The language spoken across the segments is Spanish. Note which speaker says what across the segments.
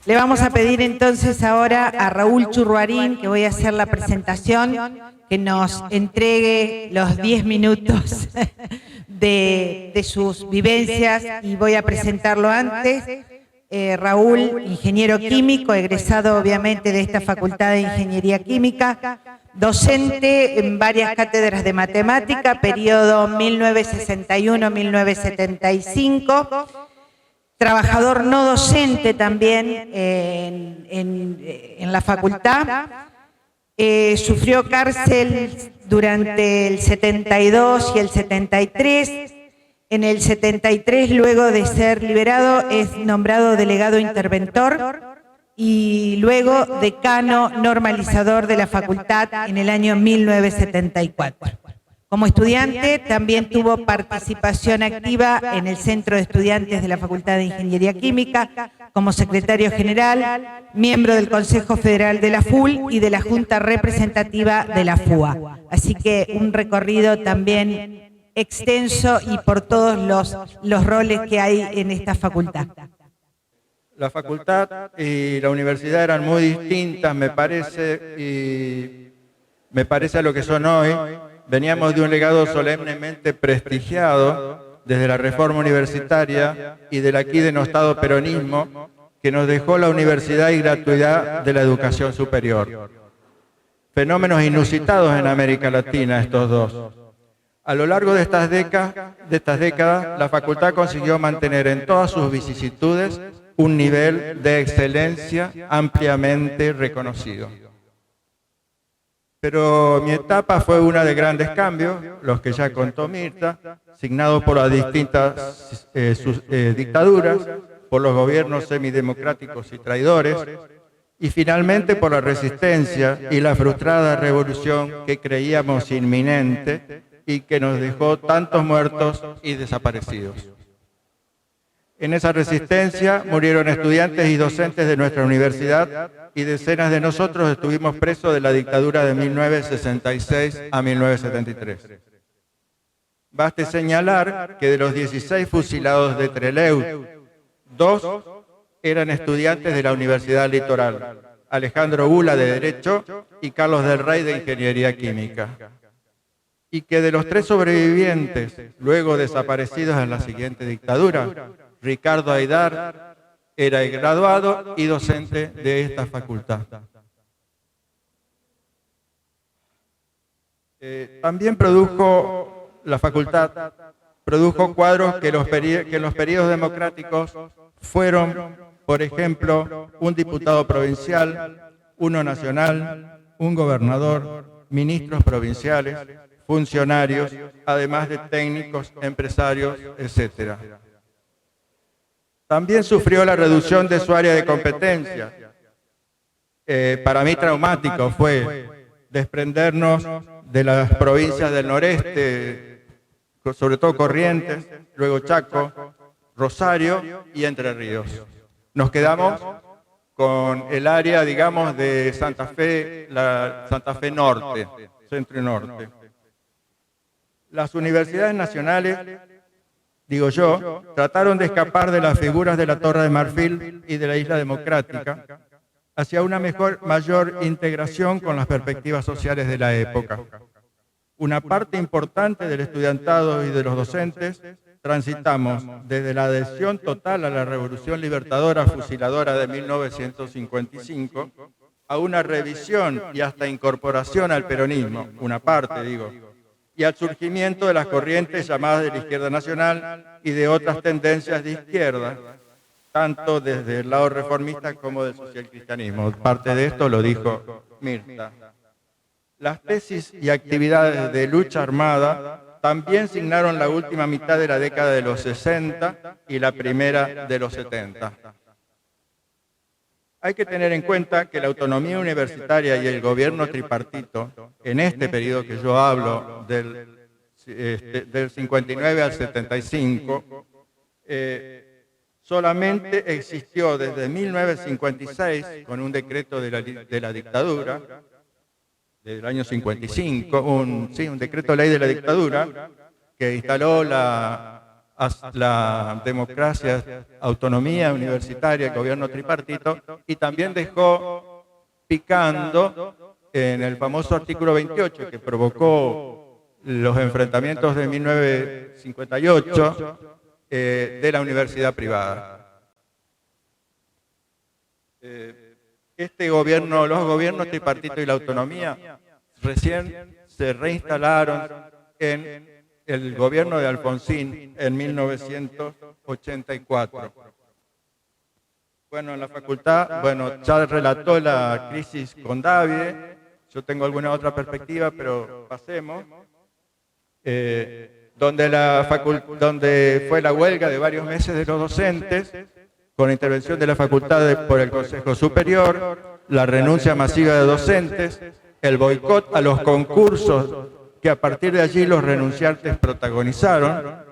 Speaker 1: Le vamos a pedir entonces ahora a Raúl Churruarín, que voy a hacer la presentación, que nos entregue los 10 minutos de sus vivencias, y voy a presentarlo antes. Raúl, ingeniero químico, egresado obviamente de esta Facultad de Ingeniería Química, docente en varias cátedras de matemática, periodo 1961-1975, trabajador no docente también en la facultad. Sufrió cárcel durante el 72 y el 73. En el 73, luego de ser liberado, es nombrado delegado interventor y luego decano normalizador de la facultad en el año 1974. Como estudiante también tuvo participación activa en el Centro de Estudiantes de la Facultad de Ingeniería Química, como secretario general, miembro del Consejo Federal de la FUL y de la Junta Representativa de la FUA. Así que un recorrido también extenso y por todos los roles que hay en esta facultad.
Speaker 2: La facultad y la universidad eran muy distintas, me parece a lo que son hoy. Veníamos de un legado solemnemente prestigiado desde la reforma universitaria y del aquí denostado peronismo, que nos dejó la universidad y gratuidad de la educación superior. Fenómenos inusitados en América Latina estos dos. A lo largo de estas décadas, la facultad consiguió mantener en todas sus vicisitudes un nivel de excelencia ampliamente reconocido. Pero mi etapa fue una de grandes cambios, los que ya contó Mirta, signados por las distintas dictaduras, por los gobiernos semidemocráticos y traidores, y finalmente por la resistencia y la frustrada revolución que creíamos inminente y que nos dejó tantos muertos y desaparecidos. En esa resistencia murieron estudiantes y docentes de nuestra universidad y decenas de nosotros estuvimos presos de la dictadura de 1966 a 1973. Baste señalar que de los 16 fusilados de Trelew, 2 eran estudiantes de la Universidad Litoral, Alejandro Bula de Derecho y Carlos del Rey de Ingeniería Química. Y que de los 3 sobrevivientes, luego desaparecidos en la siguiente dictadura, Ricardo Aydar era graduado y docente de esta facultad. También la facultad produjo cuadros que en los periodos democráticos fueron, por ejemplo, un diputado provincial, uno nacional, un gobernador, ministros provinciales, funcionarios, además de técnicos, empresarios, etc. También sufrió la reducción de su área de competencia. Para mí traumático fue desprendernos de las provincias del noreste, sobre todo Corrientes, luego Chaco, Rosario y Entre Ríos. Nos quedamos con el área, digamos, de Santa Fe, la Santa Fe Norte, Centro y Norte. Las universidades nacionales, digo yo, trataron de escapar de las figuras de la Torre de Marfil y de la Isla Democrática hacia una mayor integración con las perspectivas sociales de la época. Una parte importante del estudiantado y de los docentes transitamos desde la adhesión total a la Revolución Libertadora Fusiladora de 1955 a una revisión y hasta incorporación al peronismo, una parte, digo, y al surgimiento de las corrientes llamadas de la izquierda nacional y de otras tendencias de izquierda, tanto desde el lado reformista como del socialcristianismo. Parte de esto lo dijo Mirta. Las tesis y actividades de lucha armada también signaron la última mitad de la década de los 60 y la primera de los 70. Hay que tener en cuenta que la autonomía universitaria y el gobierno tripartito, en este periodo que yo hablo, del 59 al 75, solamente existió desde 1956, con un decreto de la dictadura, del año 55, un decreto de ley de la dictadura, que instaló la la democracia, autonomía universitaria, el gobierno tripartito, y también dejó picando en el famoso artículo 28 que provocó los enfrentamientos de 1958 de la universidad privada. Este gobierno, los gobiernos tripartito y la autonomía recién se reinstalaron en el gobierno de Alfonsín en 1984. Bueno, en la facultad, ya relató la crisis con Davide, yo tengo alguna otra perspectiva, pero pasemos. Donde fue la huelga de varios meses de los docentes, con intervención de la facultad por el Consejo Superior, la renuncia masiva de docentes, el boicot a los concursos que a partir de allí los renunciantes protagonizaron,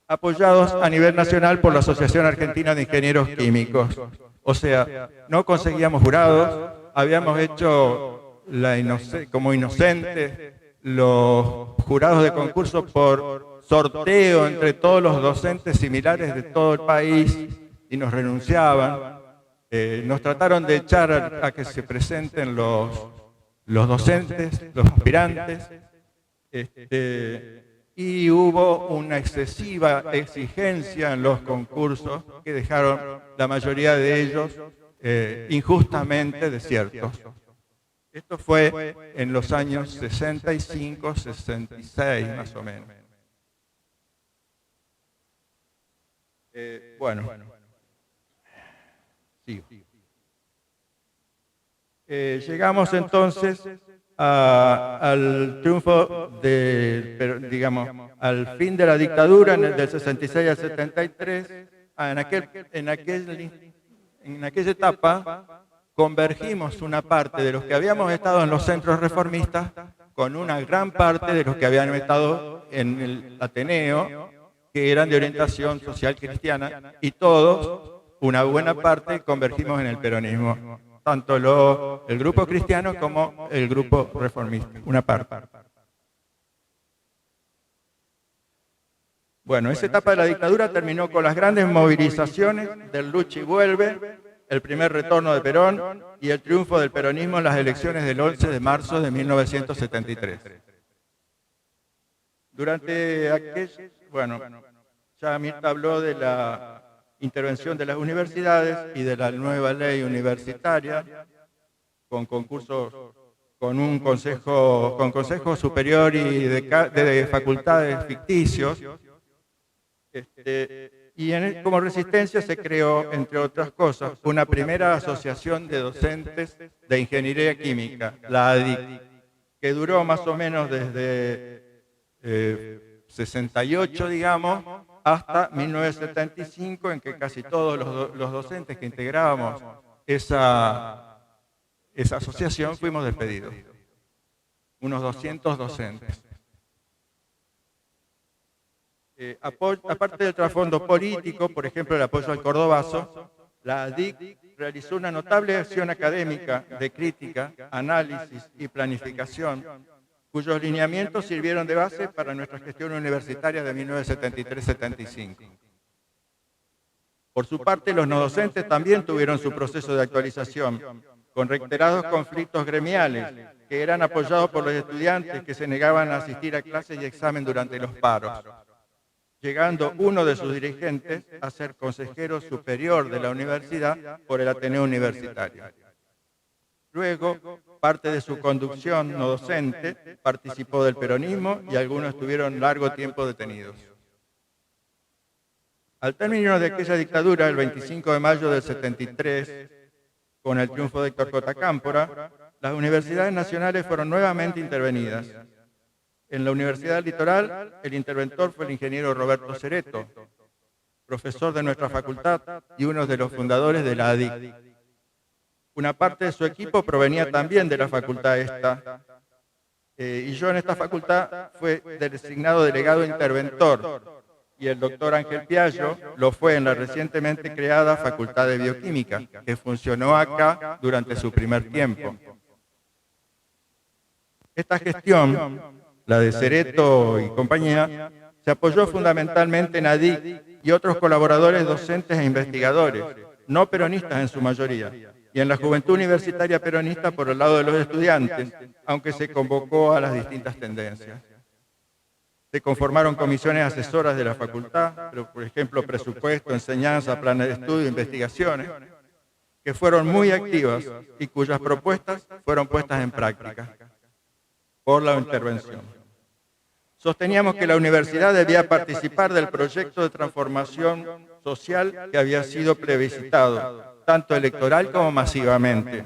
Speaker 2: apoyados a nivel nacional por la Asociación Argentina de Ingenieros Químicos. O sea, no conseguíamos jurados, habíamos hecho como inocentes los jurados de concurso por sorteo entre todos los docentes similares de todo el país y nos renunciaban. Nos trataron de echar a que se presenten los docentes, los aspirantes, y hubo una excesiva exigencia en los concursos que dejaron la mayoría de ellos injustamente desiertos. Esto fue en los años 65, 66 más o menos. Llegamos entonces al triunfo, al fin de la dictadura del 66 al 73. En aquella etapa convergimos una parte de los que habíamos estado en los centros reformistas con una gran parte de los que habían estado en el Ateneo, que eran de orientación social cristiana, y todos, una buena parte, convergimos en el peronismo. Tanto el grupo cristiano como el grupo reformista, una parte. Bueno, esa etapa de la dictadura terminó con las grandes movilizaciones del Lucha y Vuelve, el primer retorno de Perón y el triunfo del peronismo en las elecciones del 11 de marzo de 1973. Durante ya Mirta habló de la intervención de las universidades y de la nueva ley universitaria, con concursos, con un consejo superior y de facultades ficticios. Como resistencia se creó, entre otras cosas, una primera asociación de docentes de ingeniería química, la ADIC, que duró más o menos desde 68, digamos, hasta 1975, en que casi todos los docentes que integrábamos esa asociación fuimos despedidos. Unos 200 docentes. Aparte del trasfondo político, por ejemplo, el apoyo al cordobazo, la ADIC realizó una notable acción académica de crítica, análisis y planificación, cuyos lineamientos sirvieron de base para nuestra gestión universitaria de 1973-75. Por su parte, los no docentes también tuvieron su proceso de actualización, con reiterados conflictos gremiales, que eran apoyados por los estudiantes que se negaban a asistir a clases y examen durante los paros, llegando uno de sus dirigentes a ser consejero superior de la universidad por el Ateneo Universitario. Luego, parte de su conducción no docente participó del peronismo y algunos estuvieron largo tiempo detenidos. Al término de aquella dictadura, el 25 de mayo del 73, con el triunfo de Héctor J. Cámpora, las universidades nacionales fueron nuevamente intervenidas. En la Universidad del Litoral, el interventor fue el ingeniero Roberto Cereto, profesor de nuestra facultad y uno de los fundadores de la ADIC. Una parte de su equipo provenía también de la facultad esta, y yo en esta facultad fui designado delegado interventor, y el doctor Ángel Piaggio lo fue en la recientemente creada Facultad de Bioquímica, que funcionó acá durante su primer tiempo. Esta gestión, la de Cereto y compañía, Se apoyó fundamentalmente en ADIC y otros colaboradores docentes e investigadores, no peronistas en su mayoría, y en la juventud universitaria peronista por el lado de los estudiantes, aunque se convocó a las distintas tendencias. Se conformaron comisiones asesoras de la facultad, por ejemplo, presupuesto, enseñanza, planes de estudio, investigaciones, que fueron muy activas y cuyas propuestas fueron puestas en práctica por la intervención. Sosteníamos que la universidad debía participar del proyecto de transformación social que había sido plebiscitado, tanto electoral como masivamente.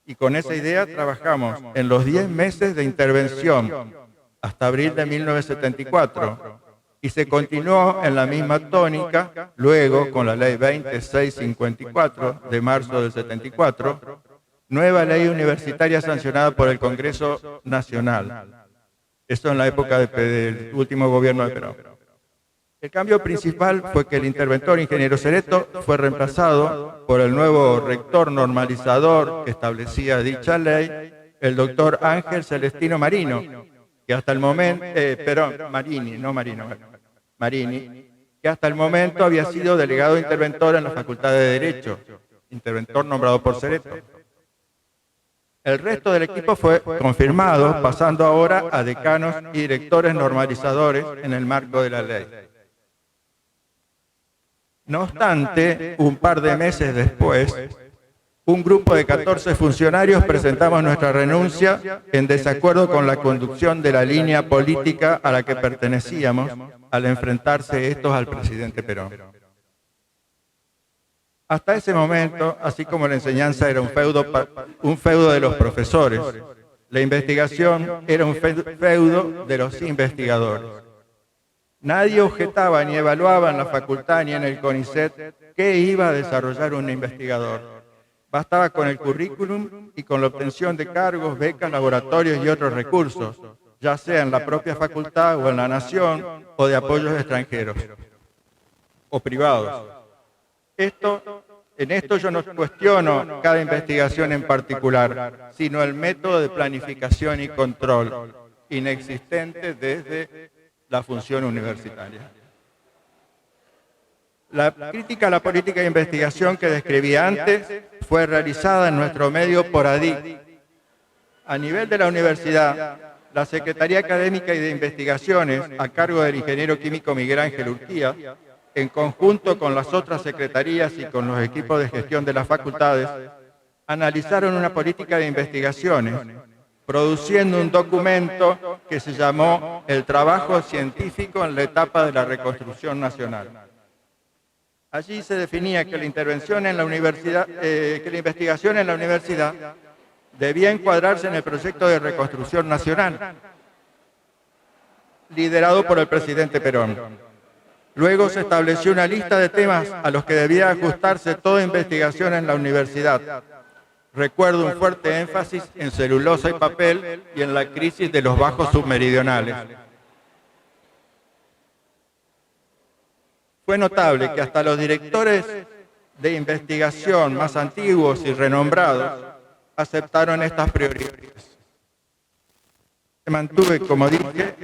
Speaker 2: Y con esa idea trabajamos en los 10 meses de intervención hasta abril de 1974 y se continuó en la misma tónica luego con la ley 2654 de marzo del 74, nueva ley universitaria sancionada por el Congreso Nacional. Esto en la época del último gobierno de Perón. El cambio principal fue que el interventor ingeniero Cereto fue reemplazado por el nuevo rector normalizador que establecía dicha ley, el doctor Ángel Celestino Marino, que hasta el momento, Marini, que hasta el momento había sido delegado interventor en la Facultad de Derecho, interventor nombrado por Cereto. El resto del equipo fue confirmado, pasando ahora a decanos y directores normalizadores en el marco de la ley. No obstante, un par de meses después, un grupo de 14 funcionarios presentamos nuestra renuncia en desacuerdo con la conducción de la línea política a la que pertenecíamos al enfrentarse estos al presidente Perón. Hasta ese momento, así como la enseñanza era un feudo de los profesores, la investigación era un feudo de los investigadores. Nadie objetaba ni evaluaba en la facultad ni en el CONICET qué iba a desarrollar un investigador. Bastaba con el currículum y con la obtención de cargos, becas, laboratorios y otros recursos, ya sea en la propia facultad o en la nación o de apoyos extranjeros o privados. En esto yo no cuestiono cada investigación en particular, sino el método de planificación y control inexistente desde la función universitaria. La crítica a la política de investigación que describí antes fue realizada en nuestro medio por ADIC. A nivel de la universidad, la Secretaría Académica y de Investigaciones, a cargo del ingeniero químico Miguel Ángel Urquía, en conjunto con las otras secretarías y con los equipos de gestión de las facultades, analizaron una política de investigaciones, produciendo un documento que se llamó El trabajo científico en la etapa de la reconstrucción nacional. Allí se definía que la intervención en la universidad, que la investigación en la universidad debía encuadrarse en el proyecto de reconstrucción nacional, liderado por el presidente Perón. Luego se estableció una lista de temas a los que debía ajustarse toda investigación en la universidad. Recuerdo un fuerte énfasis en celulosa y papel y en la crisis de los bajos submeridionales. Fue notable que hasta los directores de investigación más antiguos y renombrados aceptaron estas prioridades. Se mantuve, como dije,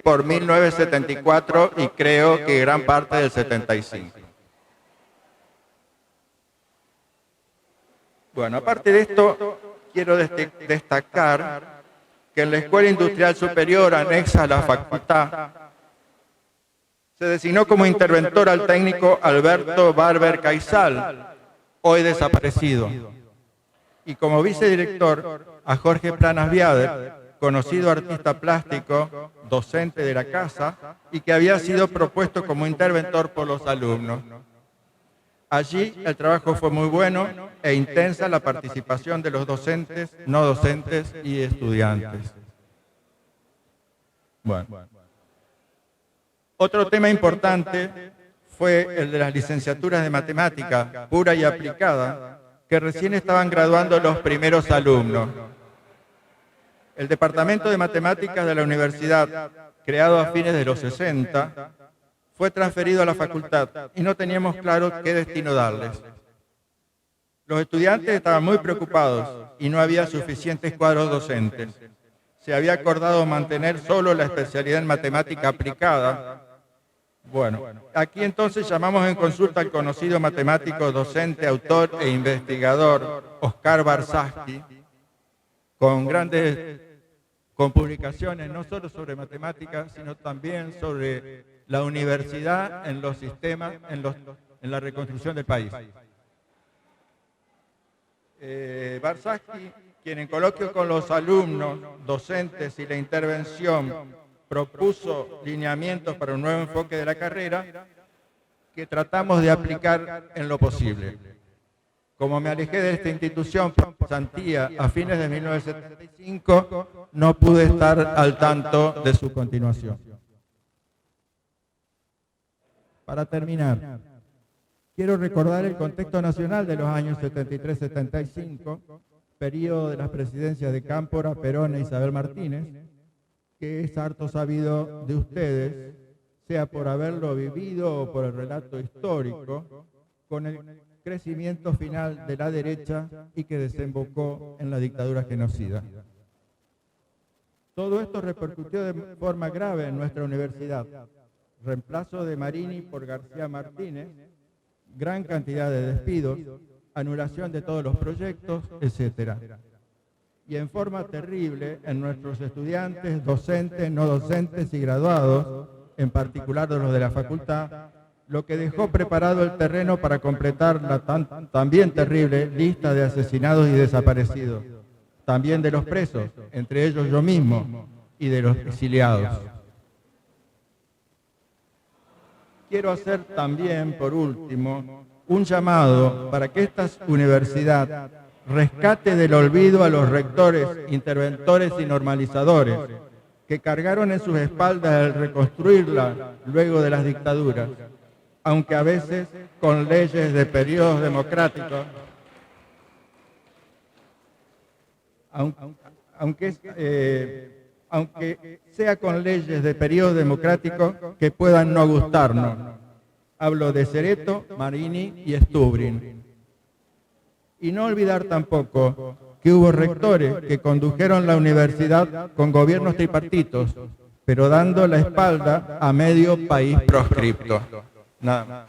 Speaker 2: por 1974 y creo que gran parte del 75. Bueno, aparte de esto, quiero destacar que en la Escuela Industrial Superior anexa a la facultad se designó como interventor al técnico Alberto Barber Caizal, hoy desaparecido, y como vicedirector a Jorge Planas Viader, conocido artista plástico, docente de la casa, y que había sido propuesto como interventor por los alumnos. Allí el trabajo fue muy bueno e intensa la participación de los docentes, no docentes y estudiantes. Bueno. Otro tema importante fue el de las licenciaturas de matemática pura y aplicada, que recién estaban graduando los primeros alumnos. El Departamento de Matemáticas de la Universidad, creado a fines de los 60, fue transferido a la facultad y no teníamos claro qué destino darles. Los estudiantes estaban muy preocupados y no había suficientes cuadros docentes. se había acordado mantener solo la especialidad en matemática aplicada. Bueno, aquí entonces llamamos en consulta al conocido matemático, docente, autor e investigador Oscar Barsasky, con publicaciones no solo sobre matemáticas, sino también sobre la universidad en los sistemas, en la reconstrucción del país. Barsasky, quien en coloquio con los alumnos, docentes y la intervención propuso lineamientos para un nuevo enfoque de la carrera que tratamos de aplicar en lo posible. Como me alejé de esta institución por pasantía a fines de 1975, no pude estar al tanto de su continuación. Para terminar, quiero recordar el contexto nacional de los años 73-75, periodo de las presidencias de Cámpora, Perón e Isabel Martínez, que es harto sabido de ustedes, sea por haberlo vivido o por el relato histórico, con el crecimiento final de la derecha y que desembocó en la dictadura genocida. Todo esto repercutió de forma grave en nuestra universidad. Reemplazo de Marini por García Martínez, gran cantidad de despidos, anulación de todos los proyectos, etc. Y en forma terrible en nuestros estudiantes, docentes, no docentes y graduados, en particular de los de la facultad, lo que dejó preparado el terreno para completar la también terrible lista de asesinados y desaparecidos, también de los presos, entre ellos yo mismo, y de los exiliados. Quiero hacer también, por último, un llamado para que esta universidad rescate del olvido a los rectores, interventores y normalizadores que cargaron en sus espaldas el reconstruirla luego de las dictaduras, aunque a veces con leyes de periodos democráticos, aunque sea con leyes de periodos democráticos que puedan no gustarnos. Hablo de Cereto, Marini y Stubrin. Y no olvidar tampoco que hubo rectores que condujeron la universidad con gobiernos tripartitos, pero dando la espalda a medio país proscripto. Nada más.